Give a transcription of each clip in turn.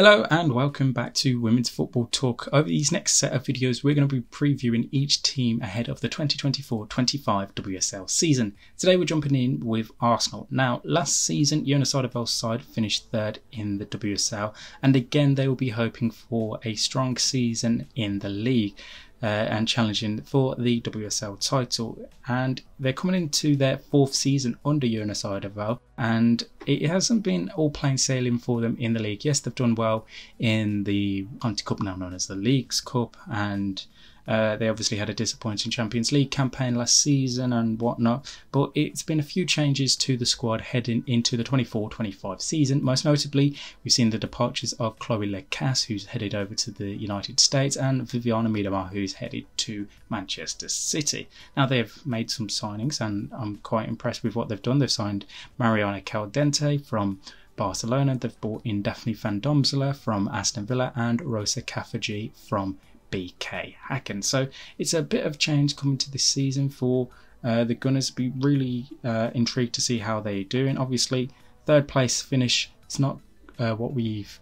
Hello and welcome back to Women's Football Talk. Over these next set of videos, we're going to be previewing each team ahead of the 2024-25 WSL season. Today we're jumping in with Arsenal. Now, last season, Jonas Alderweireld side finished third in the WSL, and again they will be hoping for a strong season in the league. And challenging for the WSL title, and they're coming into their fourth season under Jonas Alderweireld, and it hasn't been all plain sailing for them in the league. Yes, they've done well in the Conti Cup, now known as the Leagues Cup, and they obviously had a disappointing Champions League campaign last season and whatnot, but it's been a few changes to the squad heading into the 24-25 season. Most notably, we've seen the departures of Chloe Lecas, who's headed over to the United States, and Viviana Miedema, who's headed to Manchester City. Now, they've made some signings, and I'm quite impressed with what they've done. They've signed Mariana Caldente from Barcelona, they've brought in Daphne van Domsela from Aston Villa, and Rosa Caffergy from BK Häcken. So it's a bit of change coming to this season for the Gunners. Be really intrigued to see how they do. And obviously, third place finish, it's not what we've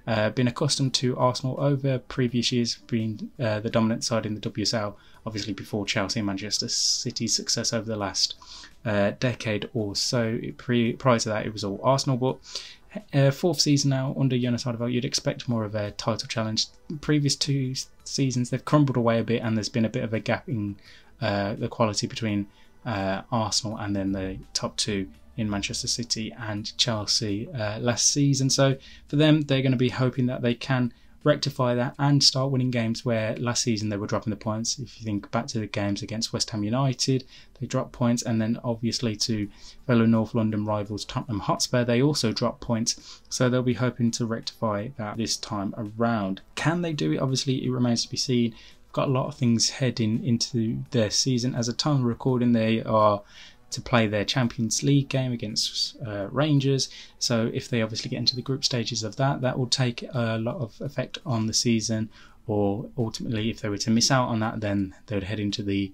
been accustomed to Arsenal over previous years, being the dominant side in the WSL, obviously before Chelsea and Manchester City's success over the last decade or so. Prior to that, it was all Arsenal, but fourth season now under Jonas Alderweireld, you'd expect more of a title challenge. Previous two seasons, they've crumbled away a bit, and there's been a bit of a gap in the quality between Arsenal and then the top two in Manchester City and Chelsea last season. So for them, they're going to be hoping that they can rectify that and start winning games where last season they were dropping the points. If you think back to the games against West Ham United, they dropped points, and then obviously to fellow North London rivals Tottenham Hotspur, they also dropped points. So they'll be hoping to rectify that this time around. Can they do it? Obviously, it remains to be seen. Got a lot of things heading into their season. As a time of recording, they are to play their Champions League game against Rangers. So if they obviously get into the group stages of that, that will take a lot of effect on the season. Or ultimately, if they were to miss out on that, then they would head into the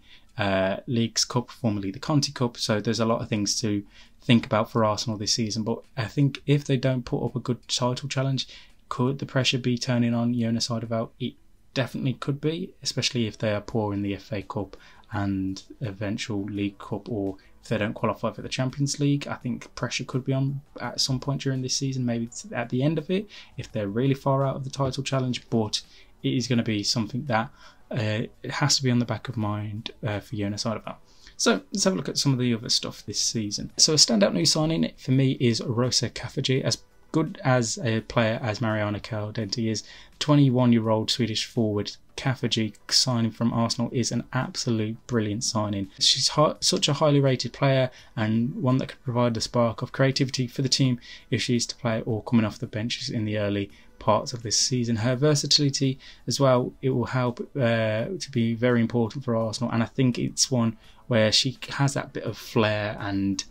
Leagues Cup, formerly the Conti Cup. So there's a lot of things to think about for Arsenal this season. But I think if they don't put up a good title challenge, could the pressure be turning on Jonas Alderweireld? It definitely could be, especially if they are poor in the FA Cup and eventual League Cup, or if they don't qualify for the Champions League. I think pressure could be on at some point during this season, maybe at the end of it, if they're really far out of the title challenge. But it is going to be something that it has to be on the back of mind for Jonas Alderweireld. So let's have a look at some of the other stuff this season. So a standout new signing for me is Rosa Caffergy. As good as a player as Mariana Caldente is, 21-year-old Swedish forward Caffergy signing from Arsenal is an absolute brilliant signing. She's such a highly rated player, and one that could provide the spark of creativity for the team if she's to play or coming off the benches in the early parts of this season. Her versatility as well, it will help to be very important for Arsenal, and I think it's one where she has that bit of flair and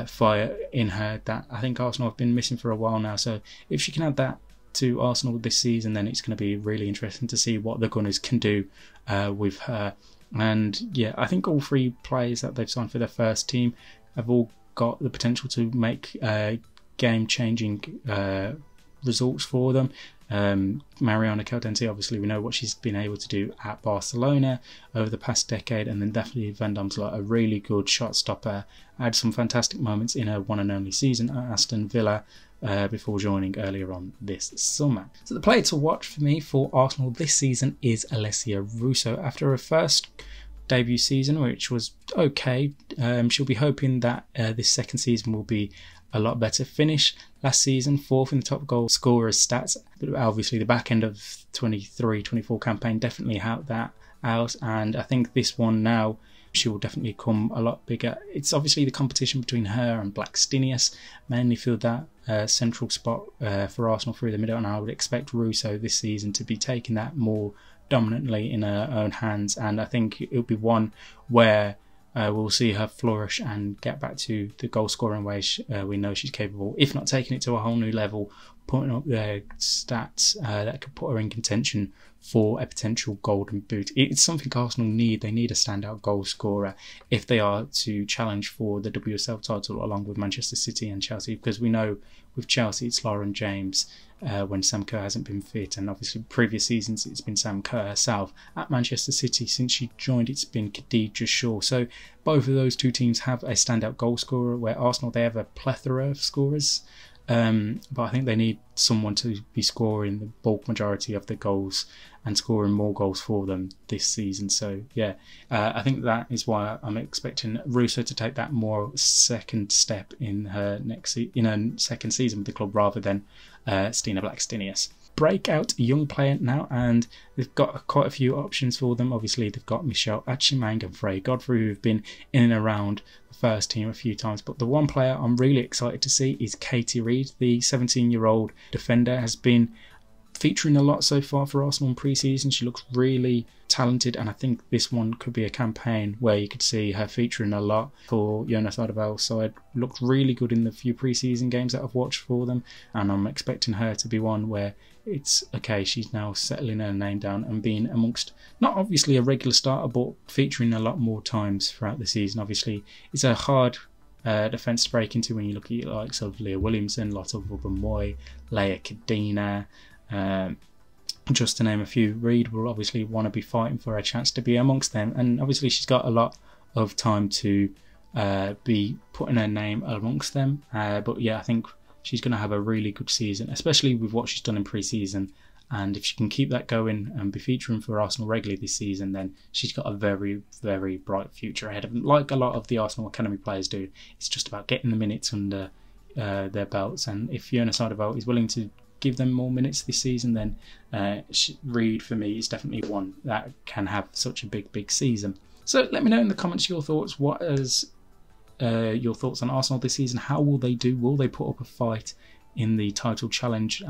fire in her that I think Arsenal have been missing for a while now. So if she can add that to Arsenal this season, then it's going to be really interesting to see what the Gunners can do with her. And yeah, I think all three players that they've signed for their first team have all got the potential to make game-changing results for them. Mariana Caldente, obviously we know what she's been able to do at Barcelona over the past decade, and then definitely Van Domsela, a really good shot stopper, had some fantastic moments in her one and only season at Aston Villa before joining earlier on this summer. So the player to watch for me for Arsenal this season is Alessia Russo. After her first debut season, which was okay, she'll be hoping that this second season will be a lot better. Finish last season fourth in the top goal scorers stats, but obviously the back end of 23-24 campaign definitely helped that out, and I think this one now she will definitely come a lot bigger. It's obviously the competition between her and Blackstenius mainly filled that central spot for Arsenal through the middle, and I would expect Russo this season to be taking that more dominantly in her own hands, and I think it'll be one where we'll see her flourish and get back to the goal scoring ways we know she's capable, if not taking it to a whole new level, putting up their stats that could put her in contention for a potential golden boot. It's something Arsenal need. They need a standout goal scorer if they are to challenge for the WSL title along with Manchester City and Chelsea, because we know with Chelsea it's Lauren James when Sam Kerr hasn't been fit, and obviously previous seasons it's been Sam Kerr herself. At Manchester City, since she joined, it's been Khadija Shaw. So both of those two teams have a standout goal scorer, where Arsenal, they have a plethora of scorers. But I think they need someone to be scoring the bulk majority of the goals and scoring more goals for them this season. So yeah, I think that is why I'm expecting Russo to take that more second step in her second season with the club, rather than Stina Blackstenius. Breakout young player now, and they've got quite a few options for them. Obviously they've got Michelle Achimang and Freya Godfrey, who have been in and around the first team a few times, but the one player I'm really excited to see is Katie Reid. The 17-year-old defender has been featuring a lot so far for Arsenal in pre-season. She looks really talented, and I think this one could be a campaign where you could see her featuring a lot for Jonas Ardavel's side. Looked really good in the few pre-season games that I've watched for them, and I'm expecting her to be one where it's okay, she's now settling her name down and being amongst, not obviously a regular starter, but featuring a lot more times throughout the season. Obviously it's a hard defence to break into when you look at the likes of Leah Williamson, Lotte Wubben-Moy, Leia Cadena, just to name a few. Reid will obviously want to be fighting for a chance to be amongst them, and obviously she's got a lot of time to be putting her name amongst them, but yeah, I think she's going to have a really good season, especially with what she's done in pre-season, and if she can keep that going and be featuring for Arsenal regularly this season, then she's got a very, very bright future ahead of them. Like a lot of the Arsenal Academy players do, it's just about getting the minutes under their belts, and if Jonas Ardavel is willing to give them more minutes this season, then Reid for me is definitely one that can have such a big season. So let me know in the comments your thoughts. What is your thoughts on Arsenal this season? How will they do? Will they put up a fight in the title challenge?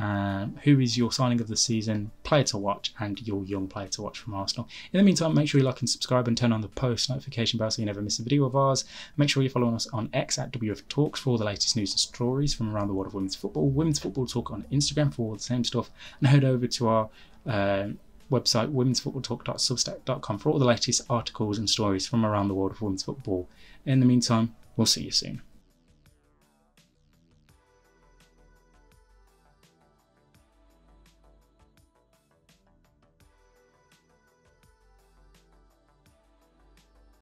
Who is your signing of the season, player to watch, and your young player to watch from Arsenal? In the meantime, make sure you like and subscribe and turn on the post notification bell so you never miss a video of ours. Make sure you're following us on X at WF Talks for all the latest news and stories from around the world of women's football. Women's Football Talk on Instagram for all the same stuff, and head over to our website womensfootballtalk.substack.com for all the latest articles and stories from around the world of women's football. In the meantime, we'll see you soon.